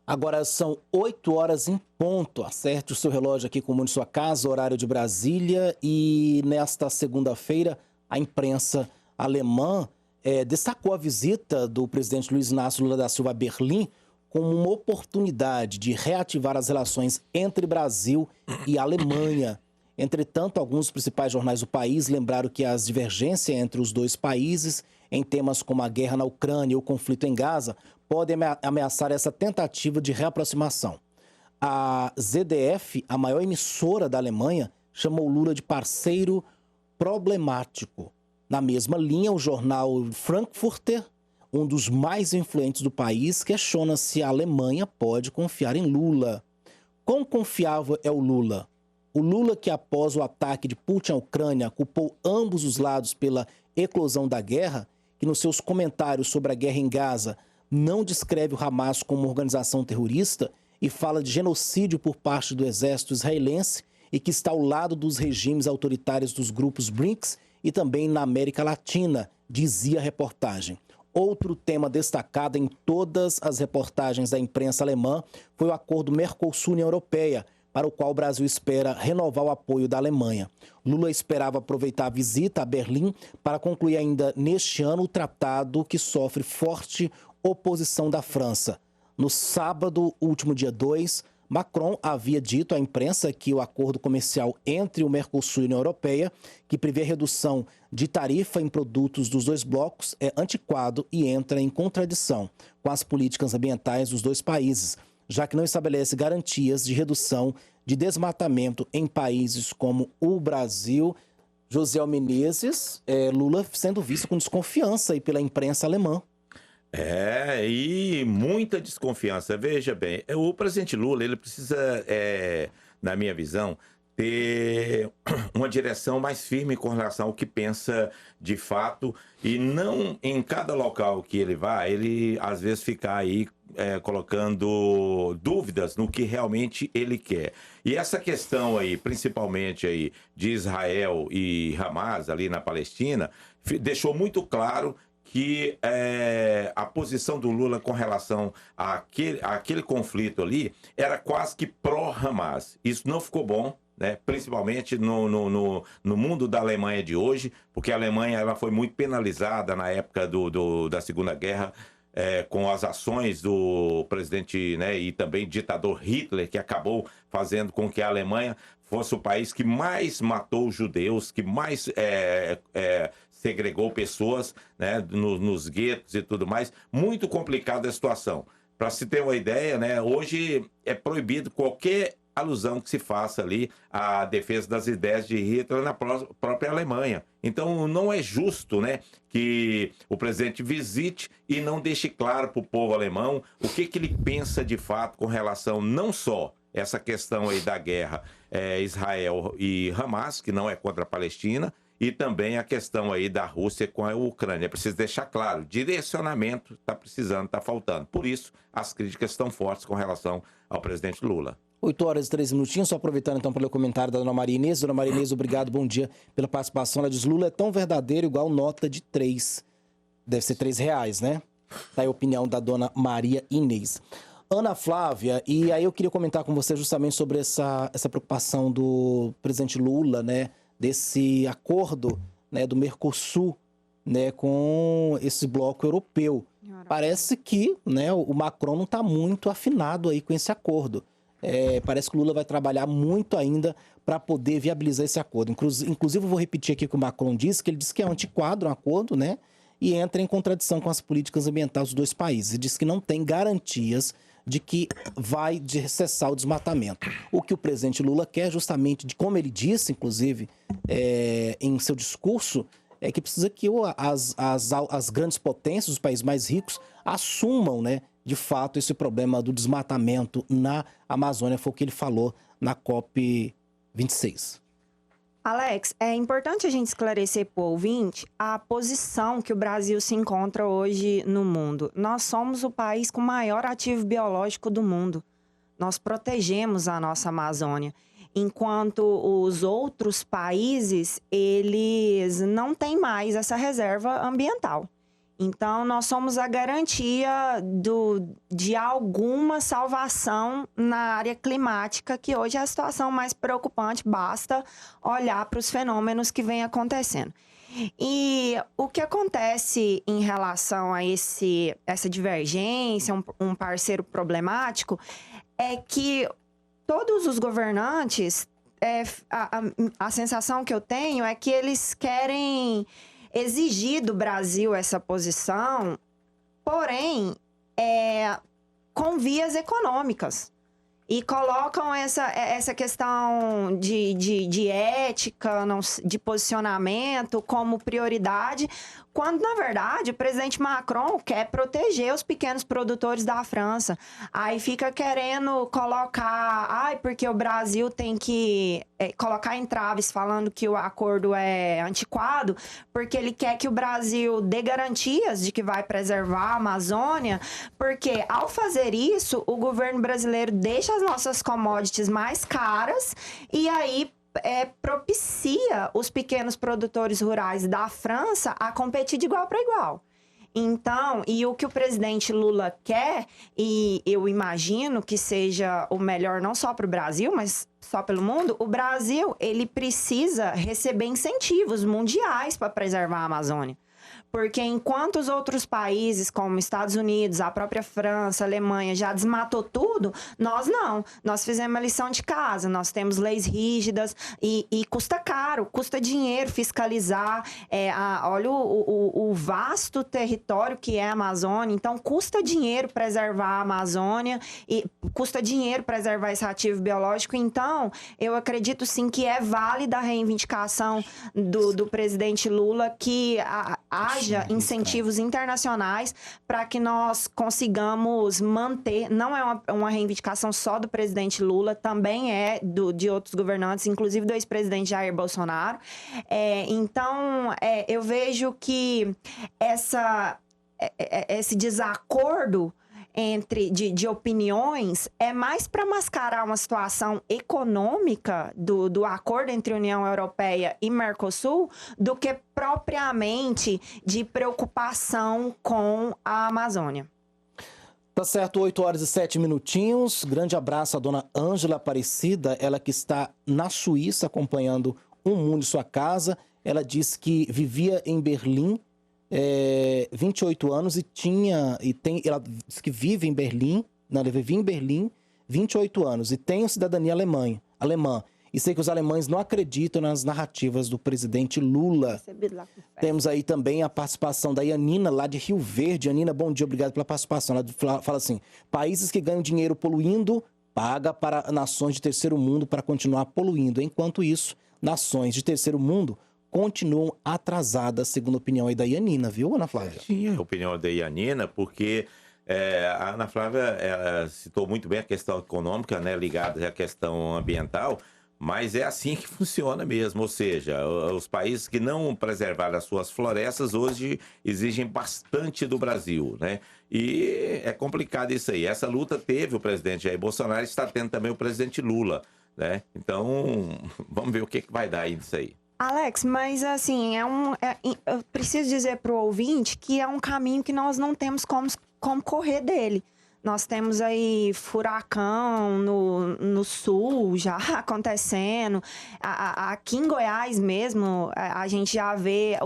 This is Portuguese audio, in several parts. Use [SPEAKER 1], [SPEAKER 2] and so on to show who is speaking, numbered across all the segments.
[SPEAKER 1] Agora são 8 horas em ponto. Acerte o seu relógio aqui como de sua casa, horário de Brasília. E nesta segunda-feira, a imprensa alemã destacou a visita do presidente Luiz Inácio Lula da Silva a Berlim como uma oportunidade de reativar as relações entre Brasil e Alemanha. Entretanto, alguns dos principais jornais do país lembraram que as divergências entre os dois países em temas como a guerra na Ucrânia e o conflito em Gaza podem ameaçar essa tentativa de reaproximação. A ZDF, a maior emissora da Alemanha, chamou Lula de parceiro problemático. Na mesma linha, o jornal Frankfurter, um dos mais influentes do país, questiona se a Alemanha pode confiar em Lula. Quão confiável é o Lula? O Lula que, após o ataque de Putin à Ucrânia, culpou ambos os lados pela eclosão da guerra, que nos seus comentários sobre a guerra em Gaza não descreve o Hamas como uma organização terrorista e fala de genocídio por parte do exército israelense e que está ao lado dos regimes autoritários dos grupos BRICS e também na América Latina, dizia a reportagem. Outro tema destacado em todas as reportagens da imprensa alemã foi o acordo Mercosul-União Europeia, para o qual o Brasil espera renovar o apoio da Alemanha. Lula esperava aproveitar a visita a Berlim para concluir ainda neste ano o tratado que sofre forte oposição da França. No sábado, último dia 2, Macron havia dito à imprensa que o acordo comercial entre o Mercosul e a União Europeia, que prevê redução de tarifa em produtos dos dois blocos, é antiquado e entra em contradição com as políticas ambientais dos dois países, já que não estabelece garantias de redução de desmatamento em países como o Brasil. José Menezes, Lula sendo visto com desconfiança aí pela imprensa alemã.
[SPEAKER 2] E muita desconfiança. Veja bem, o presidente Lula, ele precisa, na minha visão, ter uma direção mais firme com relação ao que pensa de fato e não em cada local que ele vai, ele às vezes ficar aí colocando dúvidas no que realmente ele quer. E essa questão aí, principalmente aí de Israel e Hamas ali na Palestina, deixou muito claro que a posição do Lula com relação àquele conflito ali era quase que pró-Hamas. Isso não ficou bom, né? Principalmente no mundo da Alemanha de hoje, porque a Alemanha ela foi muito penalizada na época da Segunda Guerra, com as ações do presidente, né, e também ditador Hitler, que acabou fazendo com que a Alemanha fosse o país que mais matou judeus, que mais segregou pessoas, né, nos guetos e tudo mais. Muito complicada a situação. Para se ter uma ideia, né, hoje é proibido qualquer alusão que se faça ali à defesa das ideias de Hitler na própria Alemanha. Então, não é justo, né, que o presidente visite e não deixe claro para o povo alemão o que ele pensa de fato com relação não só essa questão aí da guerra Israel e Hamas, que não é contra a Palestina, e também a questão aí da Rússia com a Ucrânia. É preciso deixar claro, direcionamento está precisando, está faltando. Por isso, as críticas estão fortes com relação ao presidente Lula.
[SPEAKER 1] 8 horas e 3 minutinhos, só aproveitando então para ler o comentário da Dona Maria Inês. Dona Maria Inês, obrigado, bom dia pela participação. Ela diz, Lula é tão verdadeiro igual nota de 3. Deve ser R$3, né? Tá aí a opinião da Dona Maria Inês. Ana Flávia, e aí eu queria comentar com você justamente sobre essa preocupação do presidente Lula, né? Desse acordo, né, do Mercosul, né, com esse bloco europeu. Parece que, né, o Macron não está muito afinado aí com esse acordo. Parece que o Lula vai trabalhar muito ainda para poder viabilizar esse acordo. Inclusive, eu vou repetir aqui o que o Macron disse, que ele disse que é um antiquado um acordo, né? E entra em contradição com as políticas ambientais dos dois países. Ele disse que não tem garantias de que vai cessar o desmatamento. O que o presidente Lula quer, justamente, como ele disse, inclusive, em seu discurso, é que precisa que as grandes potências, os países mais ricos, assumam, né, de fato, esse problema do desmatamento na Amazônia. Foi o que ele falou na COP26.
[SPEAKER 3] Alex, é importante a gente esclarecer para o ouvinte a posição que o Brasil se encontra hoje no mundo. Nós somos o país com o maior ativo biológico do mundo. Nós protegemos a nossa Amazônia, enquanto os outros países, eles não têm mais essa reserva ambiental. Então, nós somos a garantia de alguma salvação na área climática, que hoje é a situação mais preocupante, basta olhar para os fenômenos que vêm acontecendo. E o que acontece em relação a essa divergência, um parceiro problemático, é que todos os governantes, a sensação que eu tenho é que eles querem exigir do Brasil essa posição, porém, com vias econômicas. E colocam essa questão de ética, de posicionamento como prioridade, quando, na verdade, o presidente Macron quer proteger os pequenos produtores da França. Aí fica querendo colocar... porque o Brasil tem que colocar entraves falando que o acordo é antiquado, porque ele quer que o Brasil dê garantias de que vai preservar a Amazônia, porque, ao fazer isso, o governo brasileiro deixa as nossas commodities mais caras e aí propicia os pequenos produtores rurais da França a competir de igual para igual. Então, e o que o presidente Lula quer, e eu imagino que seja o melhor não só para o Brasil, mas só pelo mundo, o Brasil, ele precisa receber incentivos mundiais para preservar a Amazônia. Porque enquanto os outros países, como Estados Unidos, a própria França, a Alemanha, já desmatou tudo, nós não. Nós fizemos a lição de casa, nós temos leis rígidas e custa caro, custa dinheiro fiscalizar. Olha o vasto território que é a Amazônia, então custa dinheiro preservar a Amazônia e custa dinheiro preservar esse ativo biológico. Então, eu acredito sim que é válida a reivindicação do presidente Lula que haja incentivos internacionais para que nós consigamos manter, não é uma reivindicação só do presidente Lula, também é de outros governantes, inclusive do ex-presidente Jair Bolsonaro. Então, eu vejo que esse desacordo de opiniões é mais para mascarar uma situação econômica do acordo entre União Europeia e Mercosul do que propriamente de preocupação com a Amazônia.
[SPEAKER 1] Tá certo, 8h07. Grande abraço à dona Ângela Aparecida, ela que está na Suíça acompanhando Um Mundo em Sua Casa. Ela disse que vivia em Berlim 28 anos ela diz que vive em Berlim, ela vivia em Berlim 28 anos e tem cidadania alemã. E sei que os alemães não acreditam nas narrativas do presidente Lula. Temos aí também a participação da Yanina, lá de Rio Verde. Yanina, bom dia, obrigado pela participação. Ela fala assim, países que ganham dinheiro poluindo, paga para nações de terceiro mundo para continuar poluindo. Enquanto isso, nações de terceiro mundo continuam atrasadas, segundo a opinião aí da Yanina, viu, Ana Flávia?
[SPEAKER 2] Sim, a opinião da Yanina, porque a Ana Flávia citou muito bem a questão econômica, né, ligada à questão ambiental, mas é assim que funciona mesmo, ou seja, os países que não preservaram as suas florestas hoje exigem bastante do Brasil, né? E é complicado isso aí. Essa luta teve o presidente Jair Bolsonaro e está tendo também o presidente Lula, né? Então, vamos ver o que vai dar aí disso aí.
[SPEAKER 3] Alex, mas assim, eu preciso dizer para o ouvinte que é um caminho que nós não temos como correr dele. Nós temos aí furacão no sul já acontecendo. Aqui em Goiás mesmo, a gente já vê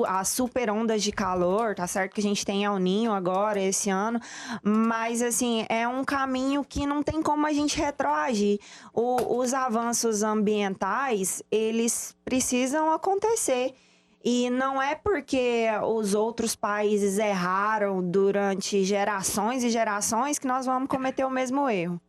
[SPEAKER 3] as super ondas de calor, tá certo que a gente tem El Niño agora, esse ano. Mas, assim, é um caminho que não tem como a gente retroagir. Os avanços ambientais, eles precisam acontecer. E não é porque os outros países erraram durante gerações e gerações que nós vamos cometer o mesmo erro.